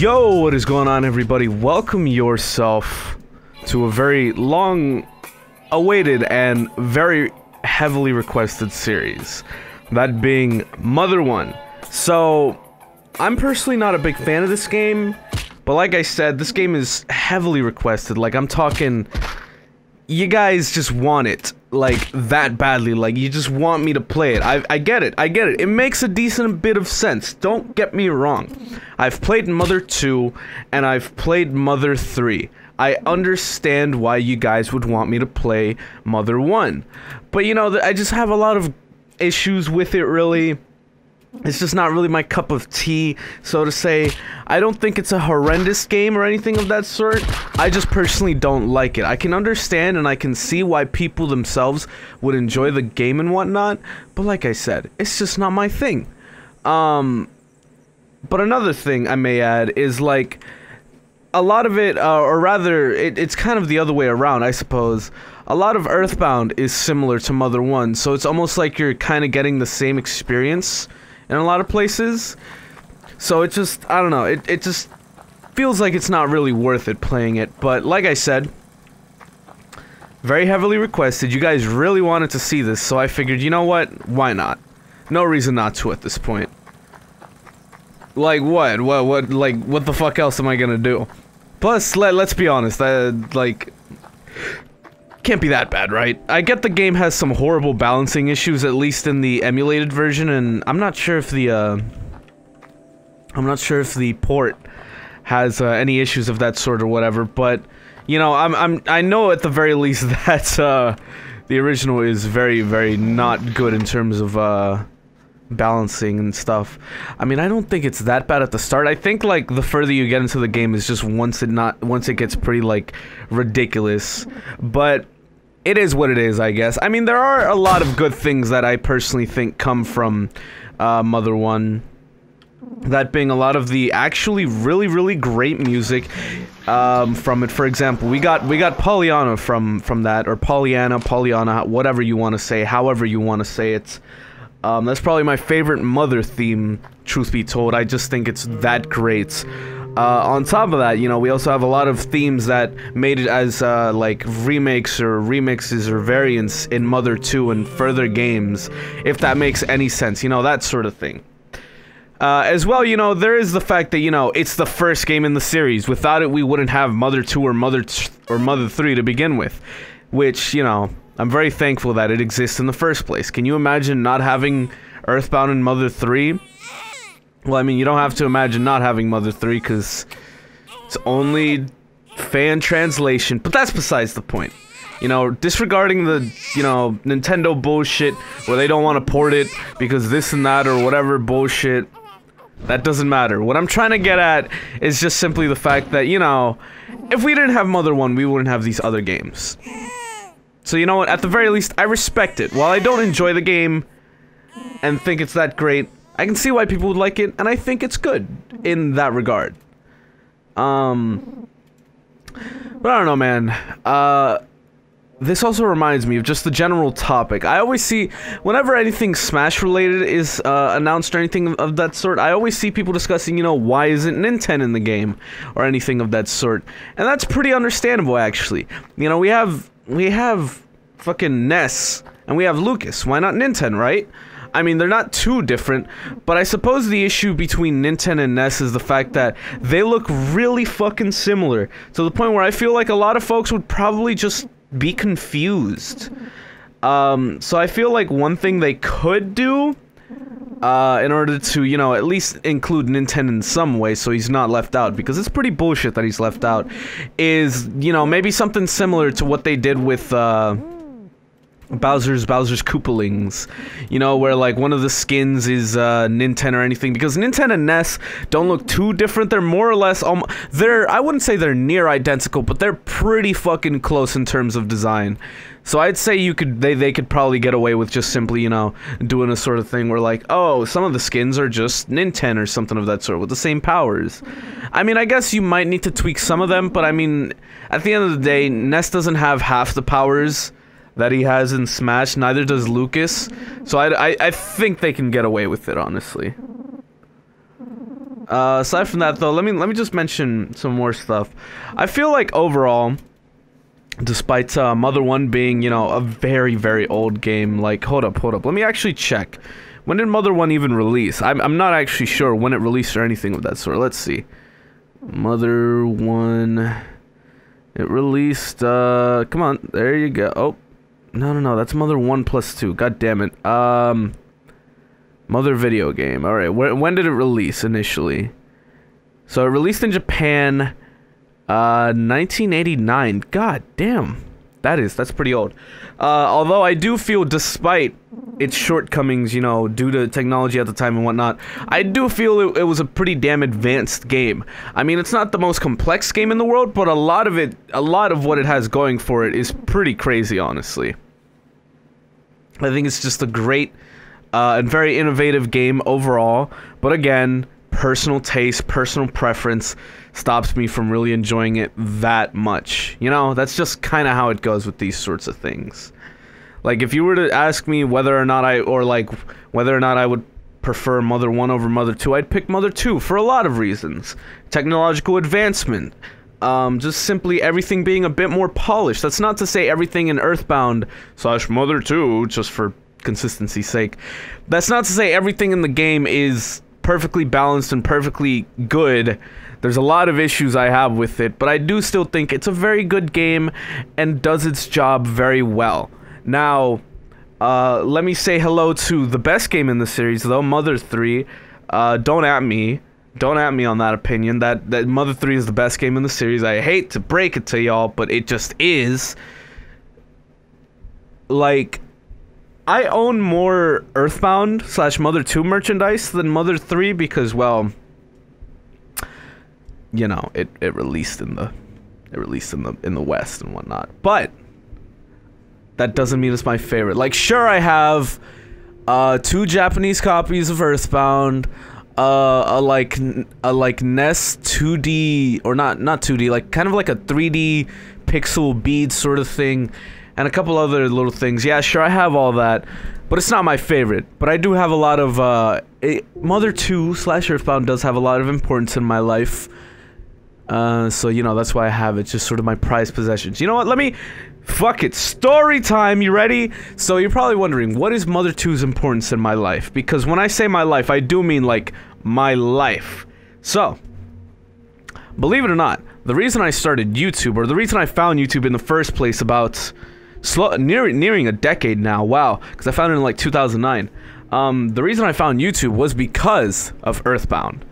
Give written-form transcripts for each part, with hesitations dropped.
Yo, what is going on, everybody? Welcome yourself to a very long awaited and very heavily requested series, that being Mother 1. So I'm personally not a big fan of this game, but like I said, this game is heavily requested. Like, I'm talking, you guys just want it, like, that badly. Like, you just want me to play it. I get it, it makes a decent bit of sense, don't get me wrong. I've played Mother 2, and I've played Mother 3. I understand why you guys would want me to play Mother 1. But, you know, I just have a lot of issues with it, really. It's just not really my cup of tea, so to say. I don't think it's a horrendous game or anything of that sort. I just personally don't like it. I can understand and I can see why people themselves would enjoy the game and whatnot, but like I said, it's just not my thing. But another thing I may add is, like, a lot of it, or rather, it's kind of the other way around, I suppose. A lot of Earthbound is similar to Mother 1, so it's almost like you're kind of getting the same experience in a lot of places. So it just, I don't know, it just feels like it's not really worth it playing it. But like I said, very heavily requested. You guys really wanted to see this, so I figured, you know what, why not? No reason not to at this point. Like, what, like, what the fuck else am I gonna do? Plus, let's be honest, like, can't be that bad, right? I get the game has some horrible balancing issues, at least in the emulated version, and I'm not sure if the port has any issues of that sort or whatever, but, you know, I know at the very least that, the original is very, very not good in terms of, balancing and stuff. I mean, I don't think it's that bad at the start. I think, like, the further you get into the game is just once it gets pretty, like, ridiculous. But it is what it is, I guess. I mean, there are a lot of good things that I personally think come from Mother 1. That being a lot of the actually really, really great music from it. For example, we got Pollyanna from that, or Pollyanna, whatever you want to say, however you want to say it. That's probably my favorite Mother theme, truth be told. I just think it's that great. On top of that, you know, we also have a lot of themes that made it as, like, remakes or remixes or variants in Mother 2 and further games, if that makes any sense, you know, that sort of thing. As well, you know, there is the fact that, you know, it's the first game in the series. Without it, we wouldn't have Mother 2 or Mother 3 to begin with, which, you know, I'm very thankful that it exists in the first place. Can you imagine not having Earthbound in Mother 3? Well, I mean, you don't have to imagine not having Mother 3, because it's only fan translation, but that's besides the point. You know, disregarding the, you know, Nintendo bullshit, where they don't want to port it, because this and that, or whatever bullshit, that doesn't matter. What I'm trying to get at is just simply the fact that, you know, if we didn't have Mother 1, we wouldn't have these other games. So, you know what, at the very least, I respect it. While I don't enjoy the game and think it's that great, I can see why people would like it, and I think it's good in that regard. But I don't know, man. This also reminds me of just the general topic. I always see, whenever anything Smash related is announced or anything of that sort, I always see people discussing, you know, why isn't Nintendo in the game, or anything of that sort. And that's pretty understandable, actually. You know, we have fucking Ness, and we have Lucas. Why not Nintendo, right? I mean, they're not too different, but I suppose the issue between Nintendo and Ness is the fact that they look really fucking similar, to the point where I feel like a lot of folks would probably just be confused. So I feel like one thing they could do, in order to, you know, at least include Nintendo in some way so he's not left out, because it's pretty bullshit that he's left out, is, you know, maybe something similar to what they did with, Bowser's Koopalings, you know, where, like, one of the skins is Nintendo or anything, because Nintendo and Ness don't look too different. They're more or less I wouldn't say they're near identical, but they're pretty fucking close in terms of design. So I'd say they could probably get away with just simply, you know, doing a sort of thing where, like, oh, some of the skins are just Nintendo or something of that sort with the same powers. I mean, I guess you might need to tweak some of them, but I mean, at the end of the day, Ness doesn't have half the powers that he has in Smash, neither does Lucas, so I think they can get away with it, honestly. Aside from that, though, let me just mention some more stuff. I feel like overall, despite Mother 1 being, you know, a very, very old game, like, hold up, let me actually check. When did Mother 1 even release? I'm not actually sure when it released or anything of that sort. Let's see. Mother 1... It released, come on, there you go. Oh, no, that's Mother 1 plus 2, god damn it. Mother video game, alright, when did it release initially? So it released in Japan, 1989, god damn. That's pretty old. Although I do feel, despite its shortcomings, you know, due to technology at the time and whatnot, I do feel it was a pretty damn advanced game. I mean, it's not the most complex game in the world, but a lot of what it has going for it is pretty crazy, honestly. I think it's just a great and very innovative game overall, but again, personal taste, personal preference stops me from really enjoying it that much. You know, that's just kind of how it goes with these sorts of things. Like, if you were to ask me whether or not I would prefer Mother 1 over Mother 2, I'd pick Mother 2 for a lot of reasons. Technological advancement. Just simply everything being a bit more polished. That's not to say everything in Earthbound / Mother 2, just for consistency's sake. That's not to say everything in the game is perfectly balanced and perfectly good. There's a lot of issues I have with it, but I do still think it's a very good game and does its job very well. Now, let me say hello to the best game in the series, though, Mother 3. Don't at me on that opinion, that Mother 3 is the best game in the series. I hate to break it to y'all, but it just is. Like, I own more Earthbound / Mother 2 merchandise than Mother 3 because, well, you know, it released in the West and whatnot. But that doesn't mean it's my favorite. Like, sure, I have 2 Japanese copies of Earthbound, a like NES 2D, or not 2D, like kind of like a 3D pixel bead sort of thing, and a couple other little things. Yeah, sure, I have all that, but it's not my favorite. But I do have a lot of Mother 2 / Earthbound does have a lot of importance in my life. So, you know, that's why I have it, just sort of my prized possessions. You know what, fuck it, story time, you ready? So you're probably wondering, what is Mother 2's importance in my life? Because when I say my life, I do mean, like, my life. So, believe it or not, the reason I started YouTube, or the reason I found YouTube in the first place about nearing a decade now, wow, because I found it in, like, 2009. The reason I found YouTube was because of Earthbound.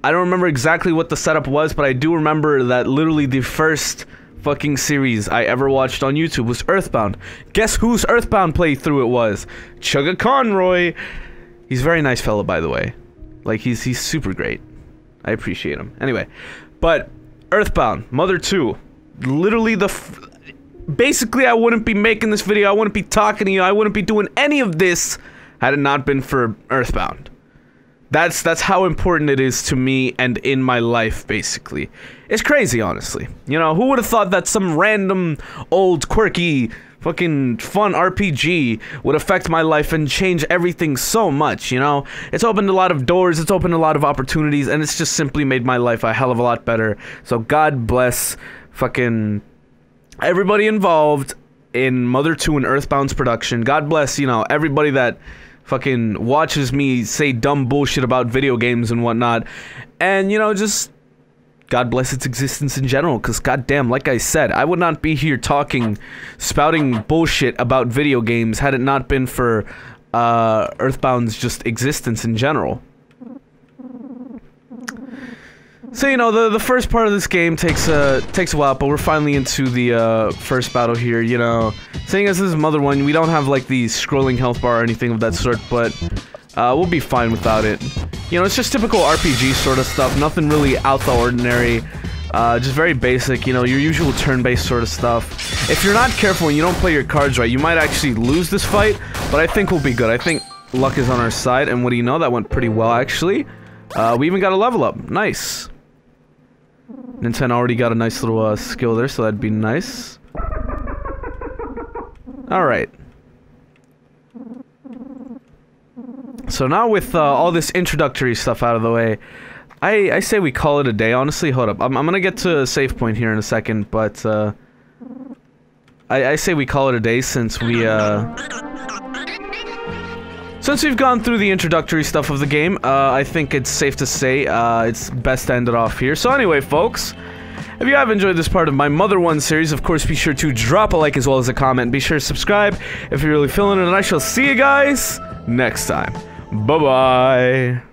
I don't remember exactly what the setup was, but I do remember that literally the first fucking series I ever watched on YouTube was Earthbound. Guess whose Earthbound playthrough it was? Chugga Conroy. He's a very nice fellow, by the way. Like, he's super great. I appreciate him. Anyway, but Earthbound, Mother 2, literally basically I wouldn't be making this video, I wouldn't be talking to you, I wouldn't be doing any of this had it not been for Earthbound. That's how important it is to me and in my life, basically. It's crazy, honestly. You know, who would have thought that some random, old, quirky, fucking fun RPG would affect my life and change everything so much, you know? It's opened a lot of doors, it's opened a lot of opportunities, and it's just simply made my life a hell of a lot better. So God bless fucking everybody involved in Mother 2 and Earthbound's production. God bless, you know, everybody that fucking watches me say dumb bullshit about video games and whatnot. And, you know, just God bless its existence in general, because goddamn, like I said, I would not be here spouting bullshit about video games had it not been for Earthbound's just existence in general. So, you know, the first part of this game takes a while, but we're finally into the first battle here, you know. Seeing as this is Mother 1, we don't have, like, the scrolling health bar or anything of that sort, but we'll be fine without it. You know, it's just typical RPG sort of stuff, nothing really out the ordinary, just very basic, you know, your usual turn-based sort of stuff. If you're not careful and you don't play your cards right, you might actually lose this fight, but I think we'll be good. I think luck is on our side, and what do you know, that went pretty well, actually. We even got a level up. Nice. Nintendo already got a nice little skill there, so that'd be nice. Alright. So now with all this introductory stuff out of the way, I say we call it a day, honestly. Hold up. I'm gonna get to a save point here in a second, but, I say we call it a day since we, since we've gone through the introductory stuff of the game. I think it's safe to say, it's best to end it off here. So anyway, folks, if you have enjoyed this part of my Mother 1 series, of course, be sure to drop a like as well as a comment. Be sure to subscribe if you're really feeling it, and I shall see you guys next time. Bye-bye.